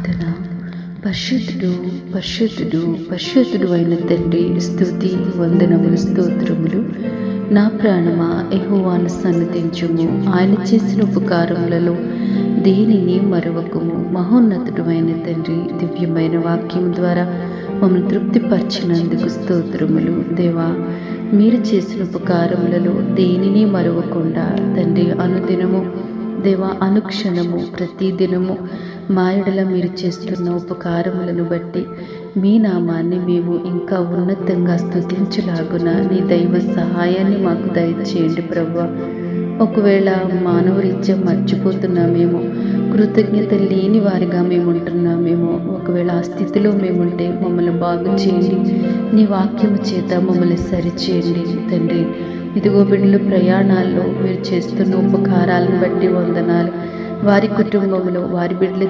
ప్రార్థన. పరిశుద్ధుడు పరిశుద్ధుడు పరిశుద్ధుడు అయిన తండ్రి, స్తుతి వందనములు స్తోత్రములు. నా ప్రాణమా యెహోవాను సన్నుతించుము, ఆయన చేసిన ఉపకారములలో దేనిని మరువకుము. మహోన్నతుడు అయిన తండ్రి, దివ్యమైన వాక్యం ద్వారా మమ్మల్ని తృప్తిపరిచినందుకు స్తోత్రములు. దేవా, మీరు చేసిన ఉపకారములలో దేనిని మరువకుండా తండ్రి, అనుదినము దేవా, అనుక్షణము ప్రతిదినము మా యెడల మీరు చేస్తున్న ఉపకారములను బట్టి మీ నామాన్ని మేము ఇంకా ఉన్నతంగా స్తుతించులాగున నీ దైవ సహాయాన్ని మాకు దయచేయండి ప్రభువా. ఒకవేళ మానవరీత్యా మర్చిపోతున్నామేమో, కృతజ్ఞత లేని వారిగా మేము ఉంటున్నామేమో, ఒకవేళ ఆ స్థితిలో మేముంటే మమ్మల్ని బాగు చేయండి. నీ వాక్యము చేత మమ్మల్ని సరిచేయండి తండ్రి. ఇదిగో బిడ్డలు ప్రయాణాల్లో మీరు చేస్తున్న ఉపకారాలను బట్టి వందనాలు. వారి కుటుంబంలో వారి బిడ్డల